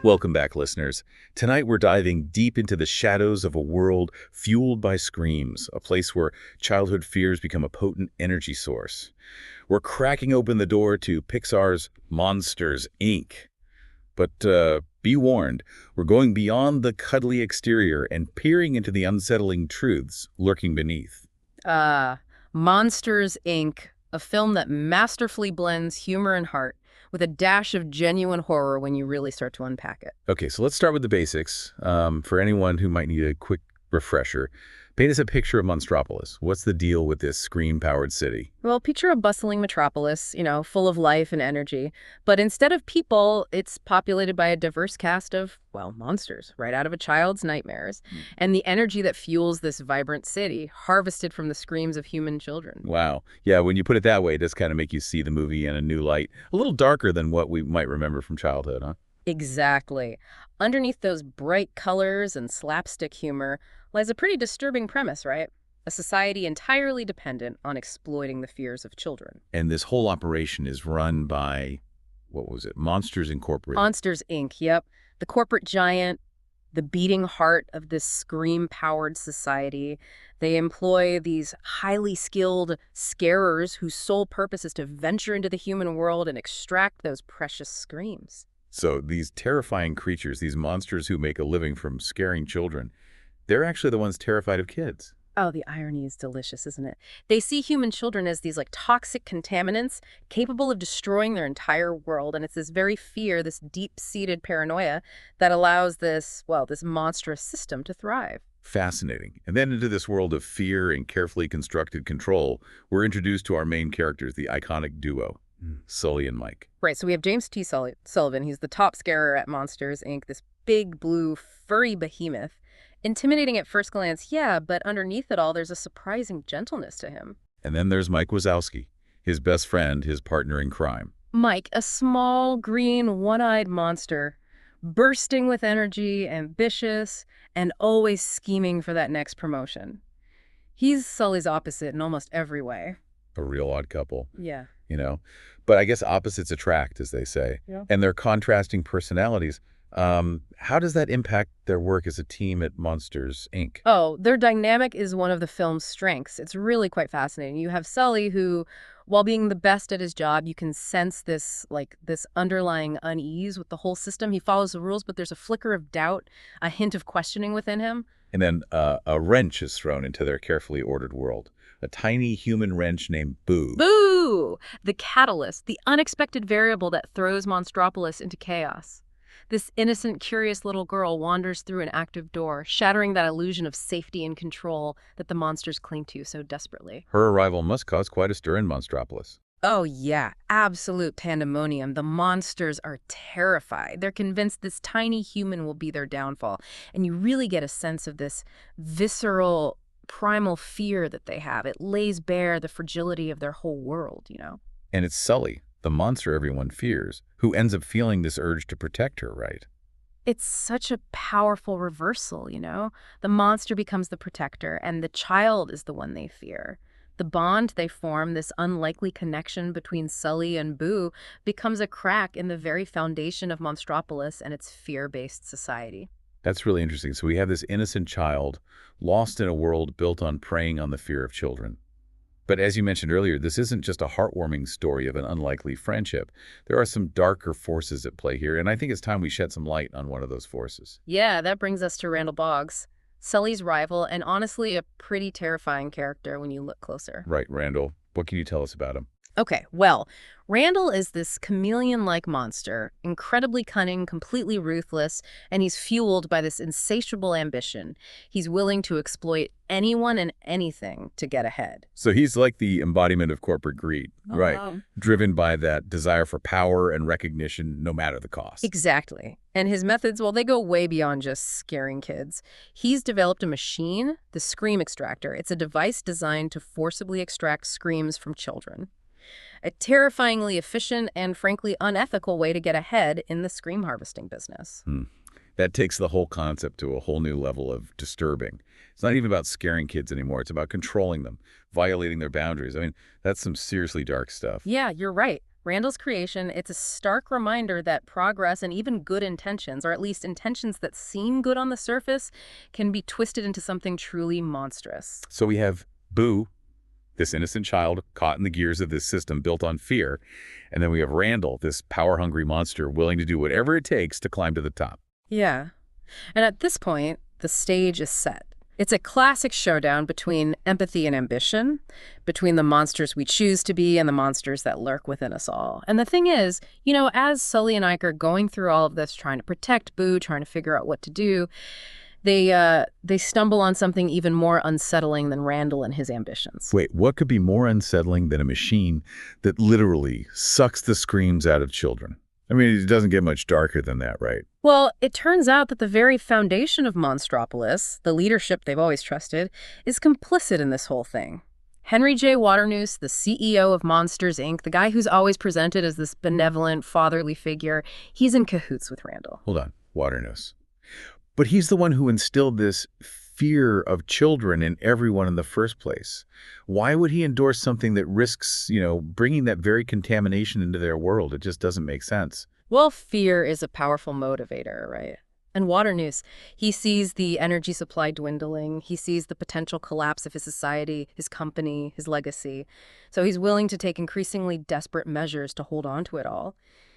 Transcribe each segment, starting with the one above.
Welcome back, listeners. Tonight we're diving deep into the shadows of a world fueled by screams, a place where childhood fears become a potent energy source. We're cracking open the door to Pixar's Monsters, Inc. But be warned, we're going beyond the cuddly exterior and peering into the unsettling truths lurking beneath. Uh, Monsters, Inc., a film that masterfully blends humor and heart with a dash of genuine horror when you really start to unpack it. Okay, so let's start with the basics. For anyone who might need a quick refresher, paint us a picture of Monstropolis. What's the deal with this screen-powered city? Well, picture a bustling metropolis, full of life and energy. But instead of people, it's populated by a diverse cast of, well, monsters, right out of a child's nightmares. And the energy that fuels this vibrant city, harvested from the screams of human children. Wow. Yeah, when you put it that way, it does kind of make you see the movie in a new light. A little darker than what we might remember from childhood, huh? Exactly. Underneath those bright colors and slapstick humor lies a pretty disturbing premise, right? A society entirely dependent on exploiting the fears of children. And this whole operation is run by, what was it, Monsters Incorporated. Monsters, Inc., yep. The corporate giant, the beating heart of this scream-powered society. They employ these highly skilled scarers whose sole purpose is to venture into the human world and extract those precious screams. So these terrifying creatures, these monsters who make a living from scaring children, they're actually the ones terrified of kids. Oh, the irony is delicious, isn't it? They see human children as these toxic contaminants capable of destroying their entire world. And it's this very fear, this deep-seated paranoia that allows this monstrous system to thrive. Fascinating. And then into this world of fear and carefully constructed control, we're introduced to our main characters, the iconic duo, Sulley and Mike. Right, so we have James T. Sullivan. He's the top scarer at Monsters, Inc., this big, blue, furry behemoth. Intimidating at first glance, yeah, but underneath it all, there's a surprising gentleness to him. And then there's Mike Wazowski, his best friend, his partner in crime. Mike, a small, green, one-eyed monster, bursting with energy, ambitious, and always scheming for that next promotion. He's Sully's opposite in almost every way. A real odd couple. Yeah. But I guess opposites attract, as they say. Yeah. And their contrasting personalities. How does that impact their work as a team at Monsters, Inc.? Oh, their dynamic is one of the film's strengths. It's really quite fascinating. You have Sully who, while being the best at his job, you can sense this underlying unease with the whole system. He follows the rules, but there's a flicker of doubt, a hint of questioning within him. And then a wrench is thrown into their carefully ordered world. A tiny human wrench named Boo. Boo! The catalyst, the unexpected variable that throws Monstropolis into chaos. This innocent, curious little girl wanders through an active door, shattering that illusion of safety and control that the monsters cling to so desperately. Her arrival must cause quite a stir in Monstropolis. Oh yeah, absolute pandemonium. The monsters are terrified. They're convinced this tiny human will be their downfall. And you really get a sense of this visceral, primal fear that they have. It lays bare the fragility of their whole world. And it's Sulley, the monster everyone fears, who ends up feeling this urge to protect her, right? It's such a powerful reversal. The monster becomes the protector, and the child is the one they fear. The bond they form, this unlikely connection between Sulley and Boo, becomes a crack in the very foundation of Monstropolis and its fear-based society. That's really interesting. So we have this innocent child lost in a world built on preying on the fear of children. But as you mentioned earlier, this isn't just a heartwarming story of an unlikely friendship. There are some darker forces at play here, and I think it's time we shed some light on one of those forces. Yeah, that brings us to Randall Boggs, Sully's rival, and honestly a pretty terrifying character when you look closer. Right, Randall. What can you tell us about him? Okay, well, Randall is this chameleon-like monster, incredibly cunning, completely ruthless, and he's fueled by this insatiable ambition. He's willing to exploit anyone and anything to get ahead. So he's like the embodiment of corporate greed, right? Wow. Driven by that desire for power and recognition, no matter the cost. Exactly. And his methods, well, they go way beyond just scaring kids. He's developed a machine, the Scream Extractor. It's a device designed to forcibly extract screams from children. A terrifyingly efficient and frankly unethical way to get ahead in the scream harvesting business. That takes the whole concept to a whole new level of disturbing. It's not even about scaring kids anymore. It's about controlling them, violating their boundaries. I mean, that's some seriously dark stuff. Yeah, you're right. Randall's creation, it's a stark reminder that progress and even good intentions, or at least intentions that seem good on the surface, can be twisted into something truly monstrous. So we have Boo, this innocent child caught in the gears of this system built on fear, and then we have Randall, this power-hungry monster willing to do whatever it takes to climb to the top. Yeah. And at this point, the stage is set. It's a classic showdown between empathy and ambition, between the monsters we choose to be and the monsters that lurk within us all. And the thing is, as Sulley and Ike are going through all of this, trying to protect Boo, trying to figure out what to do, they stumble on something even more unsettling than Randall and his ambitions. Wait, what could be more unsettling than a machine that literally sucks the screams out of children? I mean, it doesn't get much darker than that, right? Well, it turns out that the very foundation of Monstropolis, the leadership they've always trusted, is complicit in this whole thing. Henry J. Waternoose, the CEO of Monsters, Inc., the guy who's always presented as this benevolent, fatherly figure, he's in cahoots with Randall. Hold on, Waternoose. But he's the one who instilled this fear of children in everyone in the first place. Why would he endorse something that risks, bringing that very contamination into their world? It just doesn't make sense. Well, fear is a powerful motivator, right? And Waternoose, he sees the energy supply dwindling. He sees the potential collapse of his society, his company, his legacy. So he's willing to take increasingly desperate measures to hold on to it all.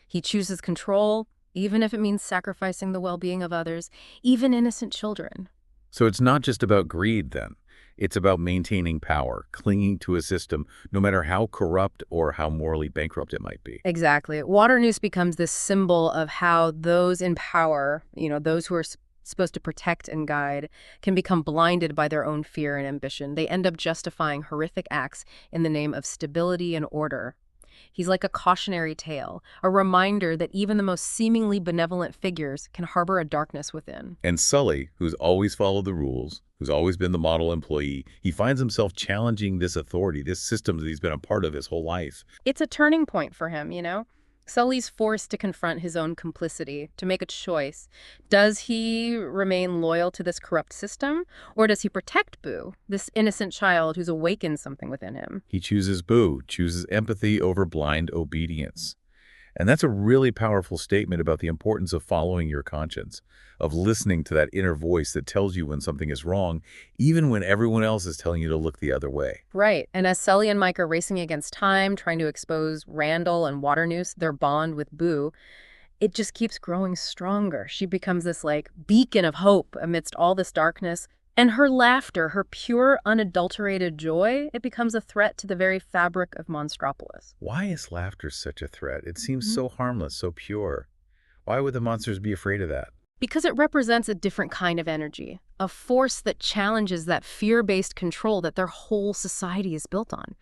He chooses control, even if it means sacrificing the well-being of others, even innocent children. So it's not just about greed, then. It's about maintaining power, clinging to a system, no matter how corrupt or how morally bankrupt it might be. Exactly. Waternoose becomes this symbol of how those in power, those who are supposed to protect and guide, can become blinded by their own fear and ambition. They end up justifying horrific acts in the name of stability and order. He's like a cautionary tale, a reminder that even the most seemingly benevolent figures can harbor a darkness within. And Sulley, who's always followed the rules, who's always been the model employee, he finds himself challenging this authority, this system that he's been a part of his whole life. It's a turning point for him, Sulley's forced to confront his own complicity, to make a choice. Does he remain loyal to this corrupt system, or does he protect Boo, this innocent child who's awakened something within him? He chooses Boo, chooses empathy over blind obedience. And that's a really powerful statement about the importance of following your conscience, of listening to that inner voice that tells you when something is wrong, even when everyone else is telling you to look the other way. Right. And as Sulley and Mike are racing against time, trying to expose Randall and Waternoose, their bond with Boo, it just keeps growing stronger. She becomes this, beacon of hope amidst all this darkness. And her laughter, her pure, unadulterated joy, it becomes a threat to the very fabric of Monstropolis. Why is laughter such a threat? It seems so harmless, so pure. Why would the monsters be afraid of that? Because it represents a different kind of energy, a force that challenges that fear-based control that their whole society is built on.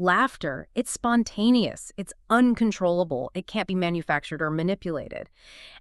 Laughter, it's spontaneous, it's uncontrollable, it can't be manufactured or manipulated.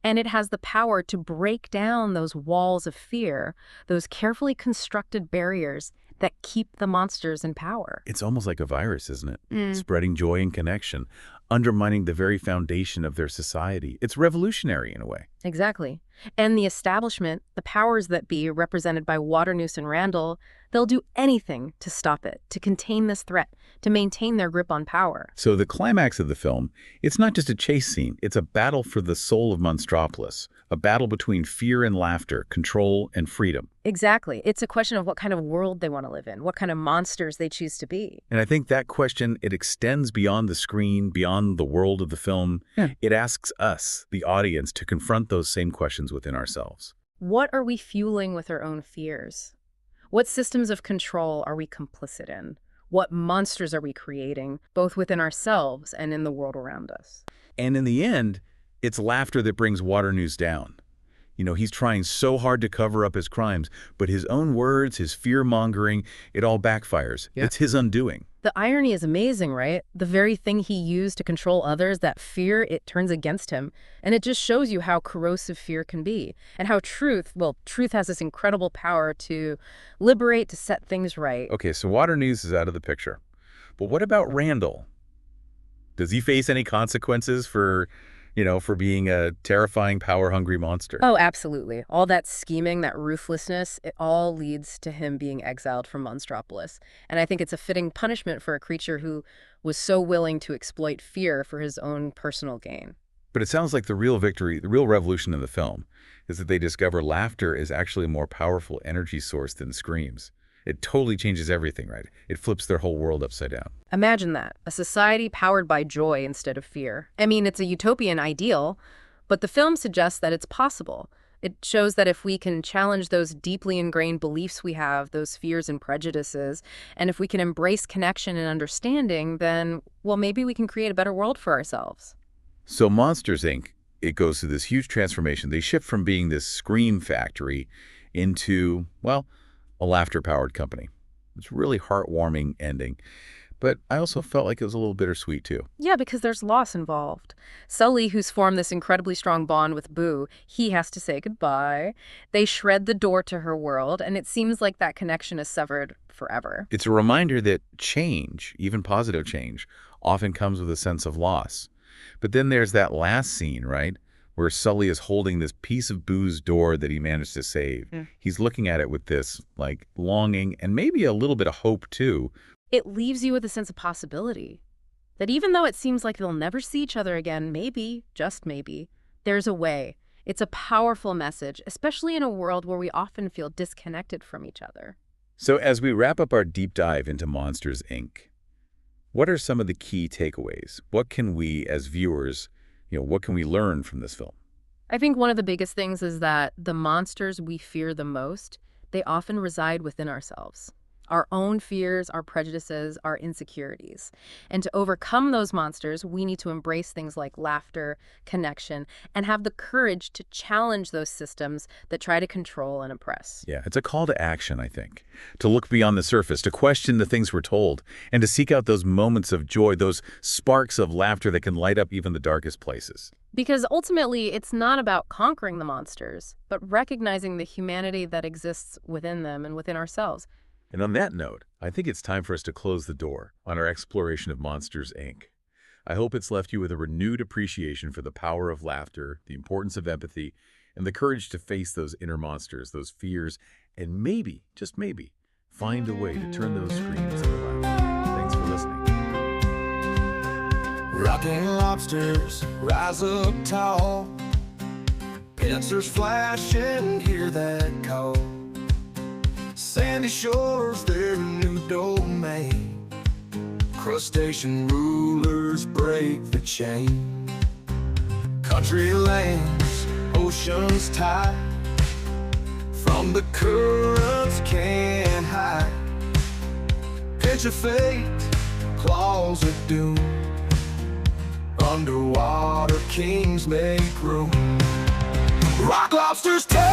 And it has the power to break down those walls of fear, those carefully constructed barriers that keep the monsters in power. It's almost like a virus, isn't it? Spreading joy and connection, undermining the very foundation of their society. It's revolutionary in a way. Exactly. And the establishment, the powers that be, represented by Waternoose and Randall, they'll do anything to stop it, to contain this threat, to maintain their grip on power. So the climax of the film, it's not just a chase scene. It's a battle for the soul of Monstropolis, a battle between fear and laughter, control and freedom. Exactly. It's a question of what kind of world they want to live in, what kind of monsters they choose to be. And I think that question, it extends beyond the screen, beyond the world of the film. Yeah. It asks us, the audience, to confront those same questions within ourselves. What are we fueling with our own fears? What systems of control are we complicit in? What monsters are we creating, both within ourselves and in the world around us? And in the end, it's laughter that brings Waternoose down. He's trying so hard to cover up his crimes, but his own words, his fear-mongering, it all backfires. Yeah. It's his undoing. The irony is amazing, right? The very thing he used to control others, that fear, it turns against him. And it just shows you how corrosive fear can be. And how truth has this incredible power to liberate, to set things right. Okay, so Waternoose is out of the picture. But what about Randall? Does he face any consequences for, for being a terrifying, power-hungry monster. Oh, absolutely. All that scheming, that ruthlessness, it all leads to him being exiled from Monstropolis. And I think it's a fitting punishment for a creature who was so willing to exploit fear for his own personal gain. But it sounds like the real victory, the real revolution in the film, is that they discover laughter is actually a more powerful energy source than screams. It totally changes everything, right? It flips their whole world upside down. Imagine that, a society powered by joy instead of fear. I mean, it's a utopian ideal, but the film suggests that it's possible. It shows that if we can challenge those deeply ingrained beliefs we have, those fears and prejudices, and if we can embrace connection and understanding, then, well, maybe we can create a better world for ourselves. So Monsters, Inc., it goes through this huge transformation. They shift from being this scream factory into, well, a laughter-powered company. It's a really heartwarming ending. But I also felt like it was a little bittersweet, too. Yeah, because there's loss involved. Sulley, who's formed this incredibly strong bond with Boo, he has to say goodbye. They shred the door to her world, and it seems like that connection is severed forever. It's a reminder that change, even positive change, often comes with a sense of loss. But then there's that last scene, right, where Sulley is holding this piece of Boo's door that he managed to save. He's looking at it with this, longing and maybe a little bit of hope, too. It leaves you with a sense of possibility. That even though it seems like they'll never see each other again, maybe, just maybe, there's a way. It's a powerful message, especially in a world where we often feel disconnected from each other. So as we wrap up our deep dive into Monsters, Inc., what are some of the key takeaways? What can we, as viewers, what can we learn from this film? I think one of the biggest things is that the monsters we fear the most, they often reside within ourselves. Our own fears, our prejudices, our insecurities. And to overcome those monsters, we need to embrace things like laughter, connection, and have the courage to challenge those systems that try to control and oppress. Yeah, it's a call to action, I think. To look beyond the surface, to question the things we're told, and to seek out those moments of joy, those sparks of laughter that can light up even the darkest places. Because ultimately, it's not about conquering the monsters, but recognizing the humanity that exists within them and within ourselves. And on that note, I think it's time for us to close the door on our exploration of Monsters, Inc. I hope it's left you with a renewed appreciation for the power of laughter, the importance of empathy, and the courage to face those inner monsters, those fears, and maybe, just maybe, find a way to turn those screams into laughter. Thanks for listening. Rocking lobsters rise up tall, pincers flashing, hear that call. Sandy shores, their new domain. Crustacean rulers break the chain. Country lanes, oceans tide, from the currents can't hide. Pitch of fate, claws of doom. Underwater kings make room. Rock lobsters tell